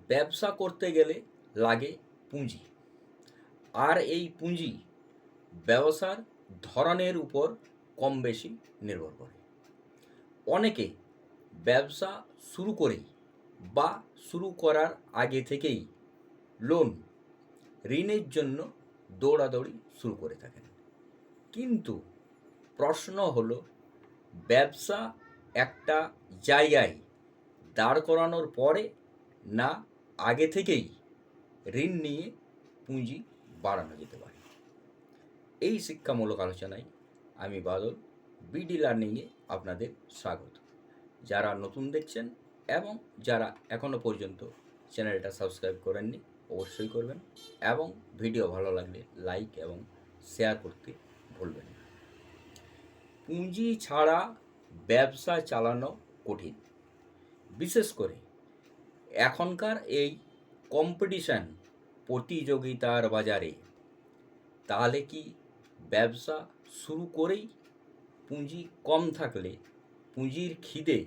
ব্যবসা করতে গেলে লাগে পুঁজি, আর এই পুঁজি ব্যবসার ধরনের উপর কম বেশি নির্ভর করে। অনেকে ব্যবসা শুরু করেই বা শুরু করার আগে থেকেই লোন, ঋণের জন্য দৌড়াদৌড়ি শুরু করে থাকেন। কিন্তু প্রশ্ন হলো, ব্যবসা একটা জায়গায় দাঁড় করানোর পরে, না আগে থেকেই ঋণ নিয়ে পুঁজি বাড়ানো যেতে পারে? এই শিক্ষামূলক আলোচনায় আমি বাদল বিডি লার্নিংয়ে আপনাদের স্বাগত। যারা নতুন দেখছেন এবং যারা এখনও পর্যন্ত চ্যানেলটা সাবস্ক্রাইব করেননি, অবশ্যই করবেন, এবং ভিডিও ভালো লাগলে লাইক এবং শেয়ার করতে ভুলবেন না। পুঁজি ছাড়া ব্যবসা চালানো কঠিন, বিশেষ করে এখনকার এই কম্পিটিশন, প্রতিযোগিতার বাজারে। তাহলে কি ব্যবসা শুরু করেই পুঁজি কম থাকলে পুঁজির খিদে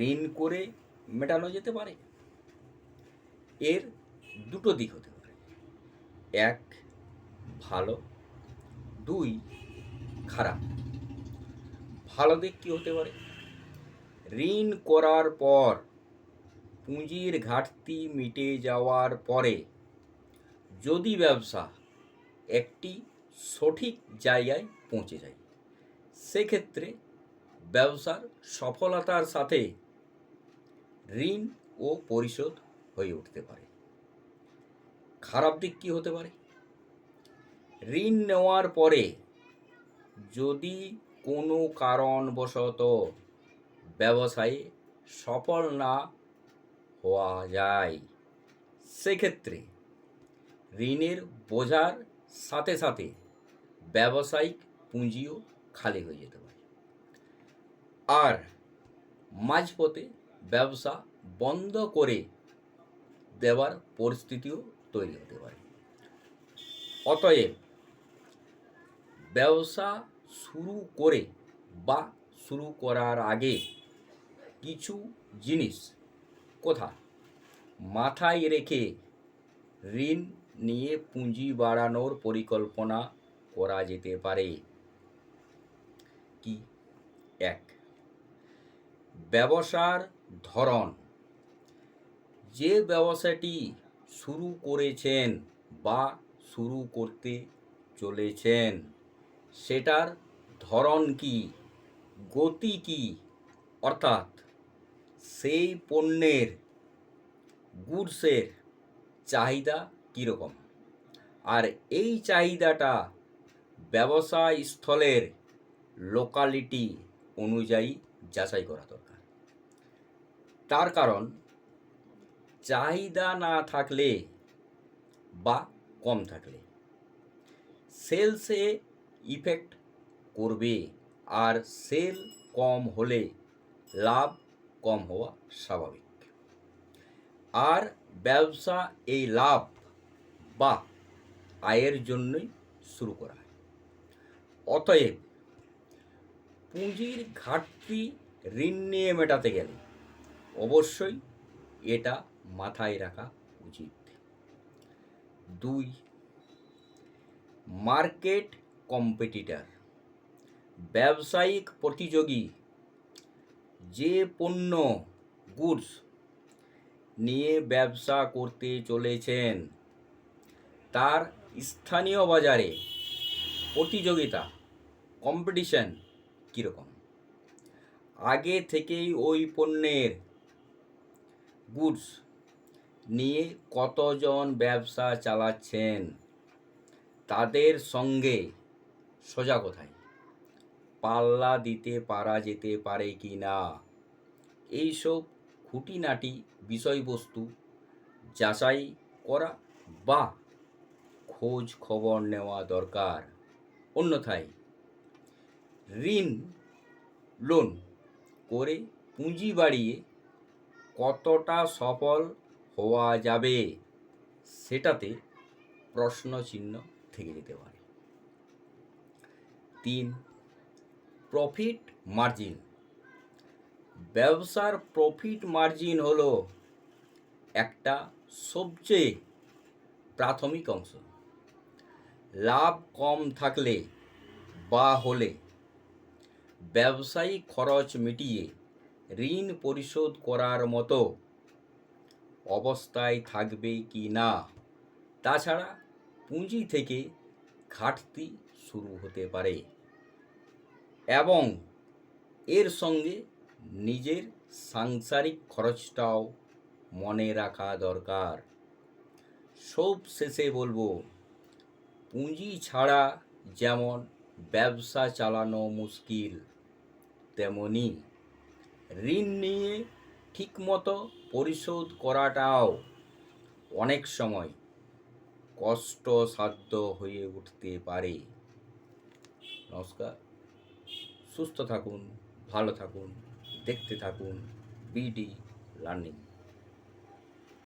ঋণ করে মেটানো যেতে পারে? এর দুটো দিক হতে পারে, এক ভালো, দুই খারাপ। ভালো দিক কী হতে পারে? ঋণ করার পর পুঁজির ঘাটতি মিটে যাওয়ার পরে যদি ব্যবসা একটি সঠিক জায়গায় পৌঁছে যায়, সেক্ষেত্রে ব্যবসার সফলতার সাথে ঋণ ও পরিশোধ হয়ে উঠতে পারে। খারাপ দিক কী হতে পারে? ঋণ নেওয়ার পরে যদি কোনো কারণবশত ব্যবসায়ে সফল না হওয়া যায়, সেক্ষেত্রে ঋণের বোঝার সাথে সাথে ব্যবসায়িক পুঁজিও খালি হয়ে যেতে পারে, আর মাঝপথে ব্যবসা বন্ধ করে দেওয়ার পরিস্থিতিও তৈরি হতে পারে। অতএব ব্যবসা শুরু করে বা শুরু করার আগে কিছু জিনিস কথা মাথায় রেখে ঋণ নিয়ে পুঁজি বাড়ানোর পরিকল্পনা করা যেতে পারে। কি? এক, ব্যবসার ধরন। যে ব্যবসাটি শুরু করেছেন বা শুরু করতে চলেছেন, সেটার ধরন কি, গতি কি, অর্থাৎ সেই পণ্যের, গুডসের চাহিদা কীরকম, আর এই চাহিদাটা ব্যবসা স্থলের লোকালিটি অনুযায়ী যাচাই করা দরকার। তার কারণ, চাহিদা না থাকলে বা কম থাকলে সেলসে ইফেক্ট করবে, আর সেল কম হলে লাভ কম হওয়া স্বাভাবিক। আর ব্যবসা এই লাভ বা আয়ের জন্যই শুরু করা হয়। অতএব পুঁজির ঘাটতি ঋণ নিয়ে মেটাতে গেলে অবশ্যই এটা মাথায় রাখা উচিত। দুই, মার্কেট কম্পিটিটর। ব্যবসায়িক প্রতিযোগী যে পণ্য, গুডস নিয়ে ব্যবসা করতে চলেছেন, তার স্থানীয় বাজারে প্রতিযোগিতা, কম্পিটিশন কীরকম। আগে থেকেই ওই পণ্যের, গুডস নিয়ে কতজন ব্যবসা চালাচ্ছেন, তাদের সঙ্গে সোজা কথায় পাল্লা দিতে পারা যেতে পারে কি না, এইসব খুঁটিনাটি বিষয়বস্তু যাচাই করা বা খোঁজ খবর নেওয়া দরকার। অন্যথায় ঋণ, লোন করে পুঁজি বাড়িয়ে কতটা সফল হওয়া যাবে, সেটাতে প্রশ্নচিহ্ন থেকে যেতে পারে। তিন, প্রফিট মার্জিন। ব্যবসার প্রফিট মার্জিন হলো একটা সবচেয়ে প্রাথমিক অংশ। লাভ কম থাকলে বা হলে ব্যবসায়িক খরচ মিটিয়ে ঋণ পরিশোধ করার মতো অবস্থায় থাকবে কি না, তাছাড়া পুঁজি থেকে ঘাটতি শুরু হতে পারে এবং এর সঙ্গে নিজের সাংসারিক খরচটাও মনে রাখা দরকার। সব শেষে বলবো, পুঁজি ছাড়া যেমন ব্যবসা চালানো মুশকিল, তেমনি ঋণ নিয়ে ঠিকমতো পরিশোধ করাটাও অনেক সময় কষ্টসাধ্য হয়ে উঠতে পারে। নমস্কার, সুস্থ থাকুন, ভালো থাকুন, দেখতে থাকুন বিডি লার্নিং।